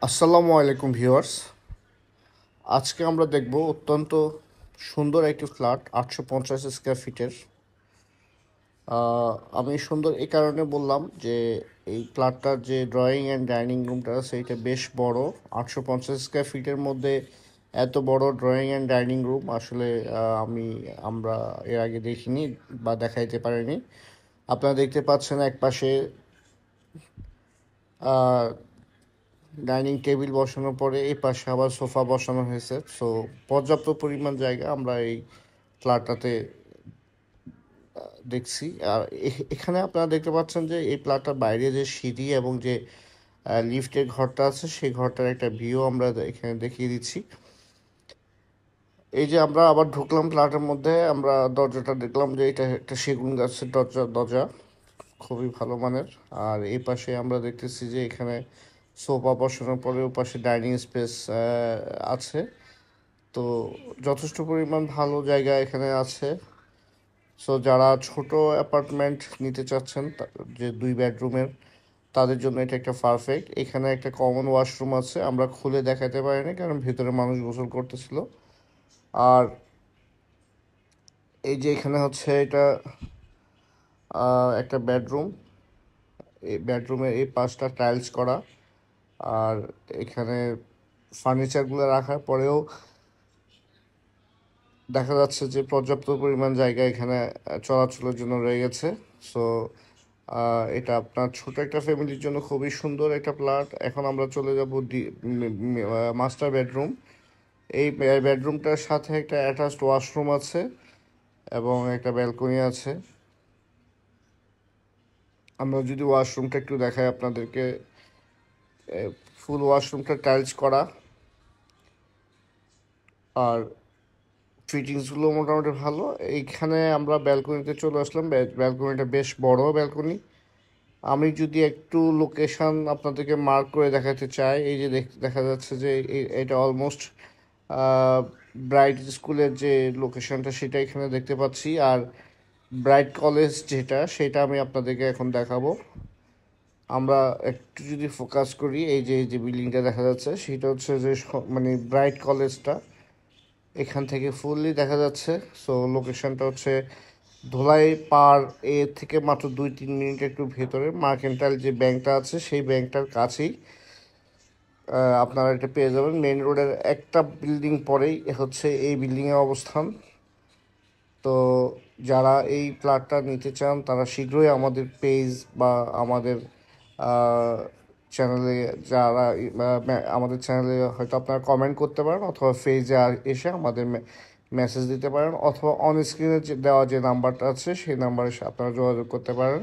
আসসালামু আলাইকুম ভিউয়ার্স। আজকে আমরা দেখব অত্যন্ত সুন্দর একটি ফ্ল্যাট 850 স্কোয়ার ফিটের। আমি সুন্দর এই কারণে বললাম যে এই ফ্ল্যাটটার যে ড্রয়িং অ্যান্ড ডাইনিং রুমটা আছে এটা বেশ বড়। 850 স্কোয়ার ফিটের মধ্যে এত বড় ড্রয়িং অ্যান্ড ডাইনিং রুম আসলে আমরা এর আগে দেখিনি বা দেখাইতে পারিনি। আপনারা দেখতে পাচ্ছেন একপাশে ডাইনিং টেবিল বসানোর পরে এই পাশে আবার সোফা বসানো হয়েছে। সো পর্যাপ্ত পরিমাণ জায়গা আমরা এই ফ্ল্যাটটাতে দেখছি। আর এখানে আপনারা দেখতে পাচ্ছেন যে এই ফ্ল্যাটটার বাইরে যে সিঁড়ি এবং যে লিফটের ঘরটা আছে সেই ঘরটার একটা ভিউ আমরা এখানে দেখিয়ে দিচ্ছি। এই যে আমরা আবার ঢুকলাম ফ্ল্যাটের মধ্যে, আমরা দরজাটা দেখলাম যে এটা একটা সেগুন গাছের দরজা খুবই ভালো মানের। আর এই পাশে আমরা দেখতেছি যে এখানে সোফা বসানোর পরে ও পাশে ডাইনিং স্পেস আছে। তো যথেষ্ট পরিমাণ ভালো জায়গা এখানে আছে। সো যারা ছোট অ্যাপার্টমেন্ট নিতে চাচ্ছেন যে 2 বেডরুমের, তাদের জন্য এটা একটা পারফেক্ট। এখানে একটা কমন ওয়াশরুম আছে, আমরা খুলে দেখাতে পারিনি কারণ ভিতরে মানুষ গোসল করতেছিল। আর এই যে এখানে হচ্ছে এটা একটা বেডরুম। এই বেডরুমের এই পাশটা টাইলস করা। আর এখানে ফার্নিচারগুলো রাখার পরেও দেখা যাচ্ছে যে পর্যাপ্ত পরিমাণ জায়গা এখানে চলাচলের জন্য রয়ে গেছে। সো এটা আপনার ছোট একটা ফ্যামিলির জন্য খুবই সুন্দর একটা ফ্ল্যাট। এখন আমরা চলে যাব মাস্টার বেডরুম। এই বেডরুমটার সাথে একটা অ্যাটাচড ওয়াশরুম আছে এবং একটা ব্যালকনি আছে। আমরা যদি ওয়াশরুমটা একটু দেখাই আপনাদেরকে, ফুল ওয়াশরুমটা টাইলস করা। আর ফিটিংসগুলো মোটামুটি ভালো। এইখানে আমরা ব্যালকনিতে চলে আসলাম। ব্যালকনিটা বেশ বড় ব্যালকনি। আমি যদি একটু লোকেশন আপনাদেরকে মার্ক করে দেখাতে চাই, এই যে দেখা যাচ্ছে যে এটা অলমোস্ট ব্রাইট স্কুলের যে লোকেশনটা সেটা এখানে দেখতে পাচ্ছি। আর ব্রাইট কলেজ যেটা সেটা আমি আপনাদেরকে এখন দেখাবো। আমরা একটু যদি ফোকাস করি, এই যে বিল্ডিংটা দেখা যাচ্ছে সেটা হচ্ছে যে মানে ব্রাইট কলেজটা এখান থেকে ফুললি দেখা যাচ্ছে। সো লোকেশনটা হচ্ছে ধোলাই পার এ থেকে মাত্র 2-3 মিনিট একটু ভেতরে মার্কেন্টাইল যে ব্যাংকটা আছে সেই ব্যাংকটার কাছেই আপনারা এটা পেয়ে যাবেন। মেন রোডের একটা বিল্ডিং পরেই হচ্ছে এই বিল্ডিংয়ের অবস্থান। তো যারা এই ফ্ল্যাটটা নিতে চান তারা শীঘ্রই আমাদের পেজ বা আমাদের চ্যানেলে যারা আমাদের চ্যানেলে হয়তো আপনারা কমেন্ট করতে পারেন, অথবা পেজে এসে আমাদের মেসেজ দিতে পারেন, অথবা অন স্ক্রিনে দেওয়া যে নাম্বারটা আছে সেই নাম্বারে আপনারা যোগাযোগ করতে পারেন।